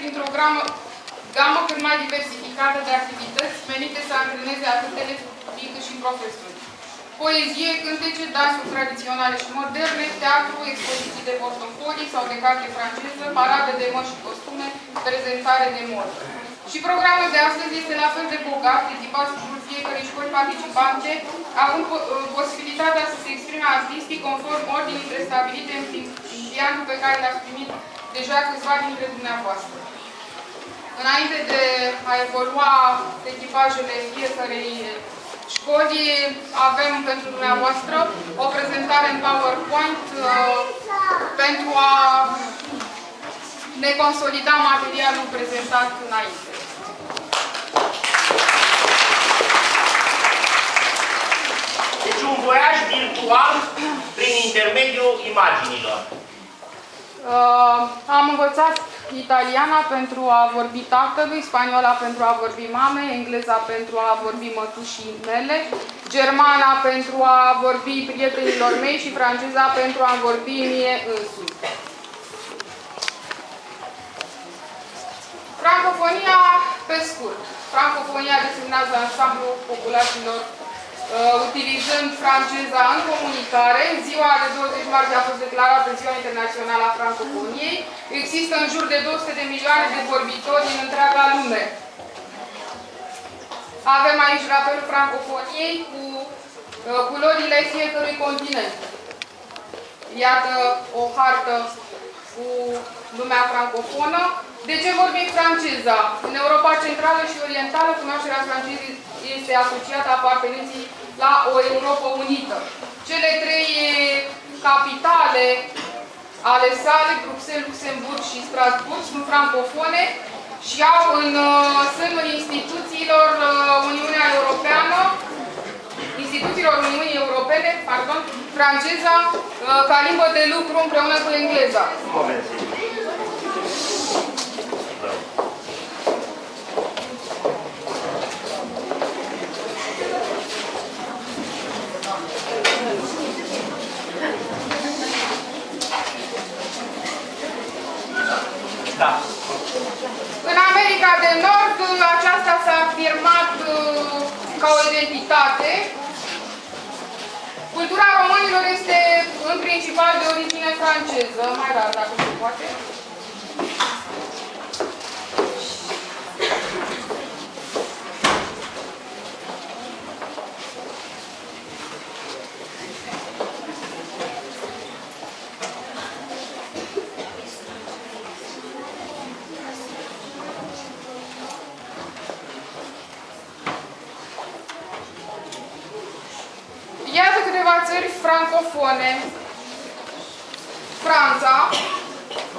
printr-o gamă cât mai diversificată de activități menite să antreneze atât elevii cât și profesori. Poezie, cântece, dansuri tradiționale și moderne, teatru, expoziții de portofolii sau de carte franceză, paradă de măști și costume, prezentare de modă. Și programul de astăzi este la fel de bogat, etipat în jurul fiecărei școli participante, având posibilitatea să se exprime artistic conform ordinii prestabilite în principiantul pe care le-ați primit deja câțiva dintre dumneavoastră. Înainte de a evolua echipajele fiecărei școli, avem pentru dumneavoastră o prezentare în PowerPoint pentru a ne consolida materialul prezentat înainte. Deci un voiaj virtual prin intermediul imaginilor. Am învățat italiana pentru a vorbi tatălui, spaniola pentru a vorbi mame, engleza pentru a vorbi mătușii mele, germana pentru a vorbi prietenilor mei și franceza pentru a vorbi mie însumi. Francofonia, pe scurt. Francofonia desemnează ansamblul populațiilor utilizând franceza în comunicare. Ziua de 20 martie a fost declarată Ziua Internațională a Francofoniei. Există în jur de 200 de milioane de vorbitori în întreaga lume. Avem aici drapelul Francofoniei cu culorile fiecărui continent. Iată o hartă cu lumea francofonă. De ce vorbim franceza? În Europa Centrală și Orientală, cunoașterea francezei este asociată apartenenții la o Europa unită. Cele trei capitale ale sale, Bruxelles, Luxemburg și Strasbourg, sunt francofone și au în sânul instituțiilor Uniunea Europeană, instituțiilor Uniunii Europene, pardon, franceza ca limbă de lucru împreună cu engleza. Da. În America de Nord, aceasta s-a afirmat ca o identitate. Cultura românilor este în principal de origine franceză, mai rar dacă se poate. Iată câteva țări francofone. Franța,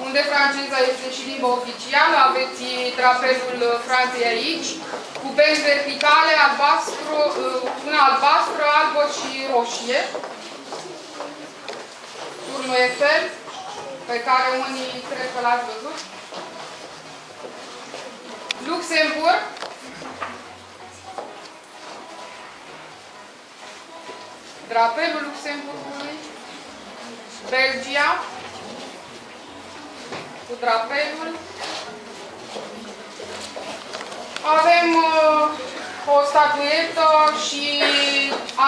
unde franceza este și limba oficială, aveți drapelul Franței aici, cu benzi verticale, albastru, una albastră, albă și roșie. Turnul Eiffel, pe care unii cred că l-ați văzut. Luxemburg. Drapelul Luxemburgului, Belgia, cu drapelul. Avem o statuetă și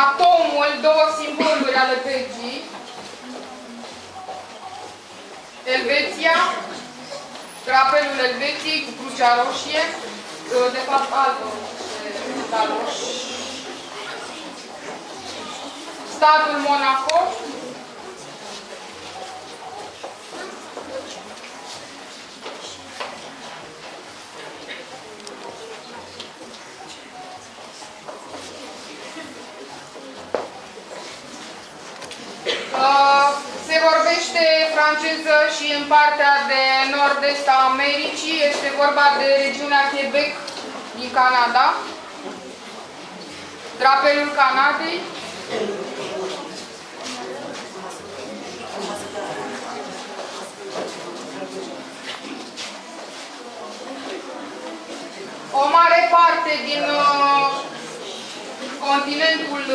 atomul, două simboluri ale Belgiei. Elveția, drapelul Elveției cu crucea roșie, de fapt albă, la roșie. Statul Monaco, se vorbește franceză și în partea de nord-est a Americii, este vorba de regiunea Quebec din Canada, drapelul Canadei. O mare parte din continentul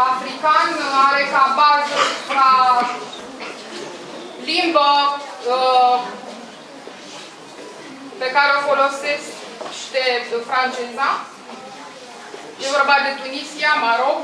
african are ca bază, ca limbă pe pe care o folosește franceza. E vorba de Tunisia, Maroc,